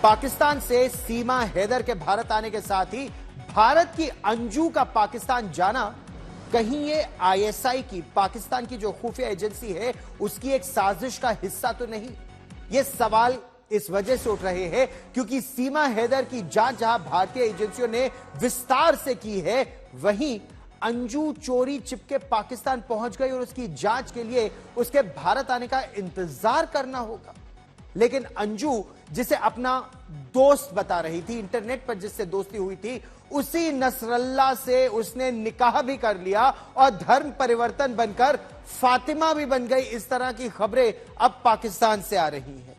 पाकिस्तान से सीमा हैदर के भारत आने के साथ ही भारत की अंजू का पाकिस्तान जाना कहीं ये आईएसआई की, पाकिस्तान की जो खुफिया एजेंसी है, उसकी एक साजिश का हिस्सा तो नहीं? ये सवाल इस वजह से उठ रहे हैं क्योंकि सीमा हैदर की जांच जहां भारतीय एजेंसियों ने विस्तार से की है, वहीं अंजू चोरी चिपके पाकिस्तान पहुंच गई और उसकी जांच के लिए उसके भारत आने का इंतजार करना होगा। लेकिन अंजू जिसे अपना दोस्त बता रही थी, इंटरनेट पर जिससे दोस्ती हुई थी, उसी नसरल्ला से उसने निकाह भी कर लिया और धर्म परिवर्तन बनकर फातिमा भी बन गई। इस तरह की खबरें अब पाकिस्तान से आ रही हैं।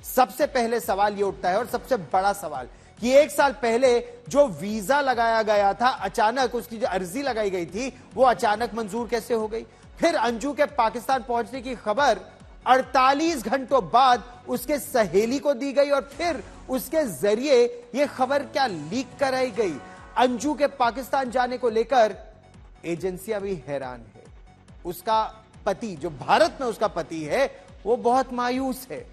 सबसे पहले सवाल यह उठता है और सबसे बड़ा सवाल कि एक साल पहले जो वीजा लगाया गया था, अचानक उसकी जो अर्जी लगाई गई थी वो अचानक मंजूर कैसे हो गई? फिर अंजू के पाकिस्तान पहुंचने की खबर 48 घंटों बाद उसके सहेली को दी गई और फिर उसके जरिए यह खबर क्या लीक कराई गई? अंजू के पाकिस्तान जाने को लेकर एजेंसियां भी हैरान है। उसका पति, जो भारत में उसका पति है, वो बहुत मायूस है।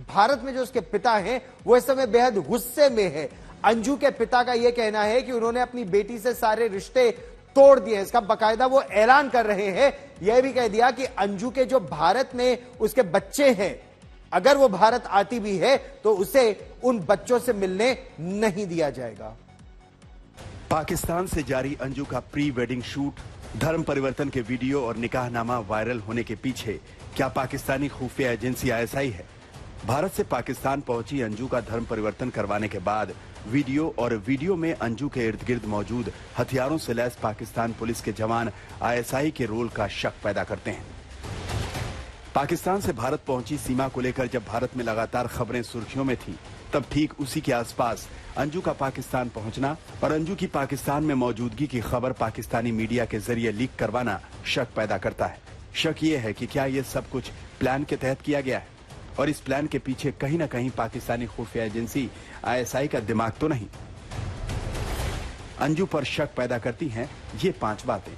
भारत में जो उसके पिता हैं वो इस समय बेहद गुस्से में है। अंजू के पिता का यह कहना है कि उन्होंने अपनी बेटी से सारे रिश्ते तोड़ दिए। इसका बाकायदा वो ऐलान कर रहे हैं, यह भी कह दिया कि अंजू के जो भारत में उसके बच्चे हैं, अगर वो भारत आती भी है तो उसे उन बच्चों से मिलने नहीं दिया जाएगा। पाकिस्तान से जारी अंजू का प्री वेडिंग शूट, धर्म परिवर्तन के वीडियो और निकाहनामा वायरल होने के पीछे क्या पाकिस्तानी खुफिया एजेंसी आईएसआई है? भारत से पाकिस्तान पहुंची अंजू का धर्म परिवर्तन करवाने के बाद वीडियो में अंजू के इर्द गिर्द मौजूद हथियारों से लैस पाकिस्तान पुलिस के जवान आईएसआई के रोल का शक पैदा करते हैं। पाकिस्तान से भारत पहुंची सीमा को लेकर जब भारत में लगातार खबरें सुर्खियों में थी, तब ठीक उसी के आसपास अंजू का पाकिस्तान पहुंचना और अंजू की पाकिस्तान में मौजूदगी की खबर पाकिस्तानी मीडिया के जरिए लीक करवाना शक पैदा करता है। शक ये है कि क्या ये सब कुछ प्लान के तहत किया गया है और इस प्लान के पीछे कहीं ना कहीं पाकिस्तानी खुफिया एजेंसी आईएसआई का दिमाग तो नहीं? अंजू पर शक पैदा करती हैं ये 5 बातें।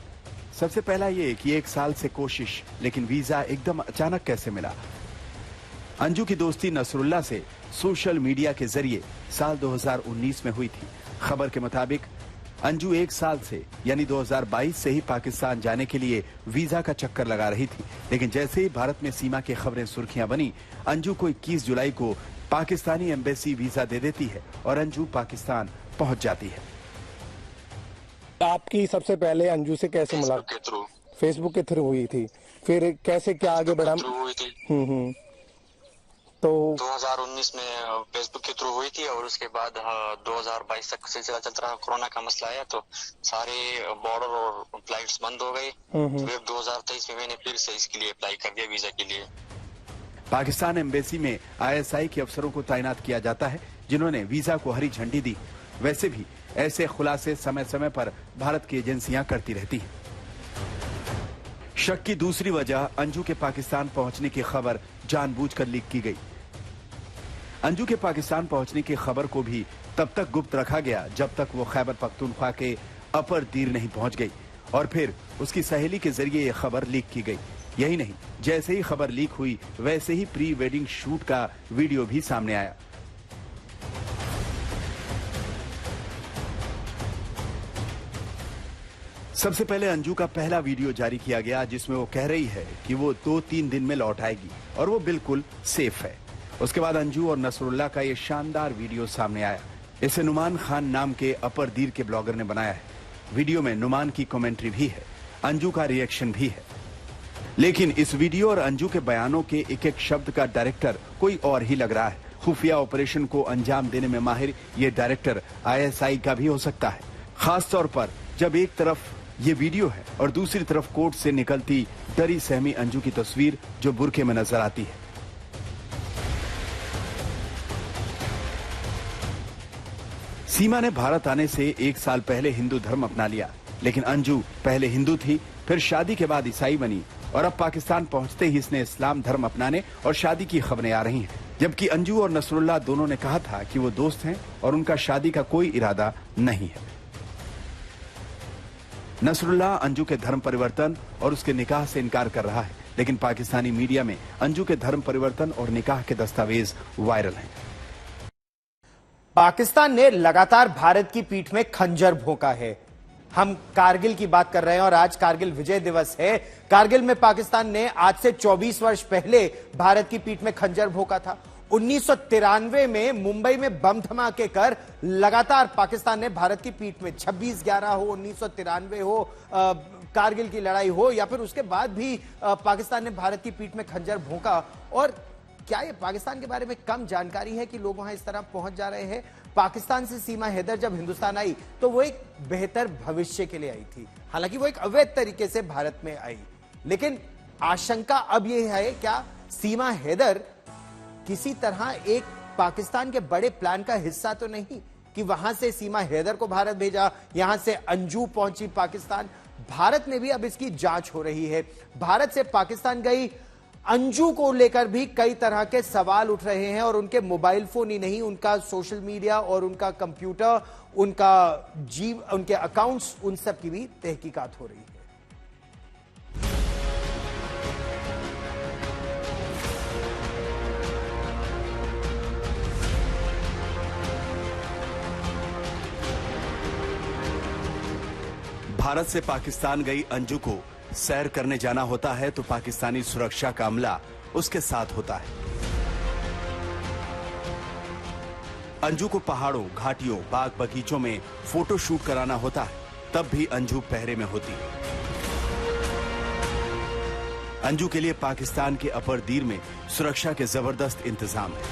सबसे पहला ये कि 1 साल से कोशिश, लेकिन वीजा एकदम अचानक कैसे मिला? अंजू की दोस्ती नसरुल्ला से सोशल मीडिया के जरिए साल 2019 में हुई थी। खबर के मुताबिक अंजू 1 साल से यानी 2022 से ही पाकिस्तान जाने के लिए वीजा का चक्कर लगा रही थी, लेकिन जैसे ही भारत में सीमा की खबरें सुर्खियां बनी, अंजू को 21 जुलाई को पाकिस्तानी एम्बेसी वीजा दे देती है और अंजू पाकिस्तान पहुंच जाती है। आपकी सबसे पहले अंजू से कैसे मुलाकात? फेसबुक के थ्रू हुई थी। फिर कैसे क्या आगे बढ़ा? तो 2019 में फेसबुक के थ्रू हुई थी और उसके बाद 2022 तक सिलसिला चलता रहा। कोरोना का मसला आया तो सारे बॉर्डर और फ्लाइट्स बंद हो गई। फिर 2023 में मैंने फिर से इसके लिए अप्लाई कर दिया, वीजा के लिए। पाकिस्तान एम्बेसी में आईएसआई के अफसरों को तैनात किया जाता है जिन्होंने वीजा को हरी झंडी दी। वैसे भी ऐसे खुलासे समय समय पर भारत की एजेंसियां करती रहती हैं। शक की दूसरी वजह, अंजू के पाकिस्तान पहुंचने की खबर जानबूझकर लीक की गई। अंजू के पाकिस्तान पहुंचने की खबर को भी तब तक गुप्त रखा गया जब तक वो खैबर पख्तूनख्वा के अपर दीर नहीं पहुंच गई और फिर उसकी सहेली के जरिए यह खबर लीक की गई। यही नहीं, जैसे ही खबर लीक हुई वैसे ही प्री वेडिंग शूट का वीडियो भी सामने आया। सबसे पहले अंजू का पहला वीडियो जारी किया गया जिसमें वो कह रही है कि वो 2-3 दिन में लौट आएगी और वो बिल्कुल सेफ है। उसके बाद अंजू और नसरुल्ला का ये शानदार वीडियो सामने आया। इसे नुमान खान नाम के अपर दीर के ब्लॉगर ने बनाया है। वीडियो में नुमान की कमेंट्री भी है, अंजू का रिएक्शन भी है। लेकिन इस वीडियो और अंजू के बयानों के एक एक शब्द का डायरेक्टर कोई और ही लग रहा है। खुफिया ऑपरेशन को अंजाम देने में माहिर ये डायरेक्टर आईएसआई का भी हो सकता है, खासतौर पर जब एक तरफ ये वीडियो है और दूसरी तरफ कोर्ट से निकलती डरी सहमी अंजू की तस्वीर जो बुरके में नजर आती है। सीमा ने भारत आने से 1 साल पहले हिंदू धर्म अपना लिया, लेकिन अंजू पहले हिंदू थी, फिर शादी के बाद ईसाई बनी और अब पाकिस्तान पहुंचते ही इसने इस्लाम धर्म अपनाने और शादी की खबरें आ रही हैं। जबकि अंजू और नसरुल्ला दोनों ने कहा था कि वो दोस्त हैं और उनका शादी का कोई इरादा नहीं है। नसरुल्ला अंजू के धर्म परिवर्तन और उसके निकाह से इनकार कर रहा है, लेकिन पाकिस्तानी मीडिया में अंजू के धर्म परिवर्तन और निकाह के दस्तावेज वायरल हैं। पाकिस्तान ने लगातार भारत की पीठ में खंजर भोंका है। हम कारगिल की बात कर रहे हैं और आज कारगिल विजय दिवस है। कारगिल में पाकिस्तान ने आज से 24 वर्ष पहले भारत की पीठ में खंजर भोंका था। 1993 में मुंबई में बम धमाके कर लगातार पाकिस्तान ने भारत की पीठ में 26/11 हो, 1993 हो, कारगिल की लड़ाई हो या फिर उसके बाद भी पाकिस्तान ने भारत की पीठ में खंजर भोंका। और क्या ये पाकिस्तान के बारे में कम जानकारी है कि लोग वहां इस तरह पहुंच जा रहे हैं? पाकिस्तान से सीमा हैदर जब हिंदुस्तान आई तो वो एक बेहतर भविष्य के लिए आई थी, हालांकि वो एक अवैध तरीके से भारत में आई। लेकिन आशंका अब यह है, क्या सीमा हैदर किसी तरह एक पाकिस्तान के बड़े प्लान का हिस्सा तो नहीं कि वहां से सीमा हैदर को भारत भेजा, यहां से अंजू पहुंची पाकिस्तान? भारत में भी अब इसकी जांच हो रही है। भारत से पाकिस्तान गई अंजू को लेकर भी कई तरह के सवाल उठ रहे हैं और उनके मोबाइल फोन ही नहीं, उनका सोशल मीडिया और उनका कंप्यूटर, उनके अकाउंट्स, उन सब की भी तहकीकात हो रही है। भारत से पाकिस्तान गई अंजू को सैर करने जाना होता है तो पाकिस्तानी सुरक्षा का अमला उसके साथ होता है। अंजू को पहाड़ों, घाटियों, बाग बगीचों में फोटो शूट कराना होता है, तब भी अंजू पहरे में होती है। अंजू के लिए पाकिस्तान के अपर-दीर में सुरक्षा के जबरदस्त इंतजाम है।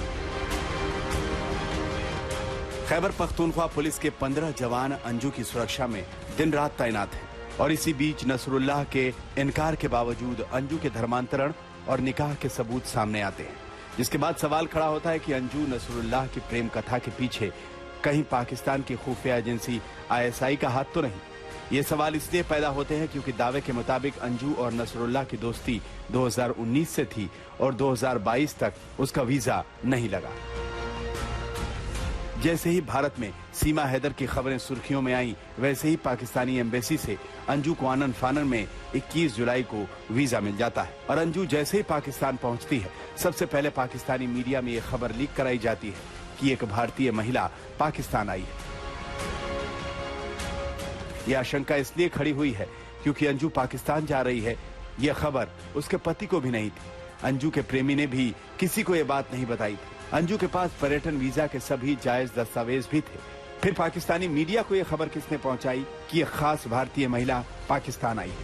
खैबर पख्तूनख्वा पुलिस के 15 जवान अंजू की सुरक्षा में दिन रात तैनात हैं और इसी बीच नसरुल्लाह के इनकार के बावजूद अंजू के धर्मांतरण और निकाह के सबूत सामने आते हैं, जिसके बाद सवाल खड़ा होता है कि अंजू नसरुल्लाह की प्रेम कथा के पीछे कहीं पाकिस्तान की खुफिया एजेंसी ISI का हाथ तो नहीं। ये सवाल इसलिए पैदा होते हैं क्योंकि दावे के मुताबिक अंजू और नसरुल्लाह की दोस्ती 2019 से थी और 2022 तक उसका वीजा नहीं लगा। जैसे ही भारत में सीमा हैदर की खबरें सुर्खियों में आई, वैसे ही पाकिस्तानी एम्बेसी से अंजू को आनन फानन में 21 जुलाई को वीजा मिल जाता है और अंजू जैसे ही पाकिस्तान पहुंचती है, सबसे पहले पाकिस्तानी मीडिया में यह खबर लीक कराई जाती है कि एक भारतीय महिला पाकिस्तान आई है। यह आशंका इसलिए खड़ी हुई है क्योंकि अंजू पाकिस्तान जा रही है, यह खबर उसके पति को भी नहीं थी। अंजू के प्रेमी ने भी किसी को यह बात नहीं बताई थी। अंजू के पास पर्यटन वीजा के सभी जायज दस्तावेज भी थे। फिर पाकिस्तानी मीडिया को यह खबर किसने पहुंचाई कि यह खास भारतीय महिला पाकिस्तान आई है?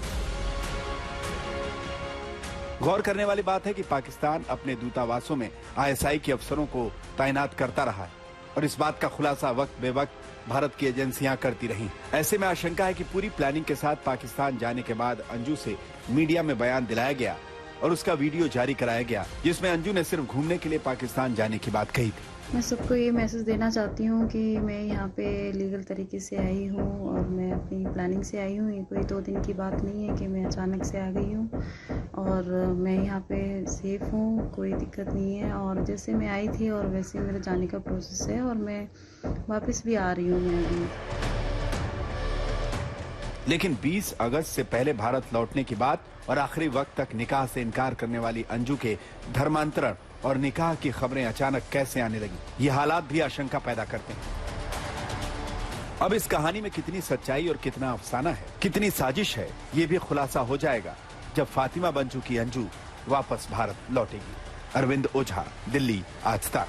गौर करने वाली बात है कि पाकिस्तान अपने दूतावासों में ISI के अफसरों को तैनात करता रहा है और इस बात का खुलासा वक्त बेवक्त भारत की एजेंसियां करती रही। ऐसे में आशंका है कि पूरी प्लानिंग के साथ पाकिस्तान जाने के बाद अंजू से मीडिया में बयान दिलाया गया और उसका वीडियो जारी कराया गया, जिसमें अंजू ने सिर्फ घूमने के लिए पाकिस्तान जाने की बात कही थी। मैं सबको ये मैसेज देना चाहती हूँ कि मैं यहाँ पे लीगल तरीके से आई हूँ और मैं अपनी प्लानिंग से आई हूँ। ये कोई 2 दिन की बात नहीं है कि मैं अचानक से आ गई हूँ और मैं यहाँ पे सेफ हूँ, कोई दिक्कत नहीं है। और जैसे मैं आई थी और वैसे मेरे जाने का प्रोसेस है और मैं वापस भी आ रही हूँ मैं अभी। लेकिन 20 अगस्त से पहले भारत लौटने की बात और आखिरी वक्त तक निकाह से इनकार करने वाली अंजू के धर्मांतरण और निकाह की खबरें अचानक कैसे आने लगी, ये हालात भी आशंका पैदा करते हैं। अब इस कहानी में कितनी सच्चाई और कितना अफसाना है, कितनी साजिश है, ये भी खुलासा हो जाएगा जब फातिमा बन चुकी अंजू वापस भारत लौटेगी। अरविंद ओझा, दिल्ली, आज तक।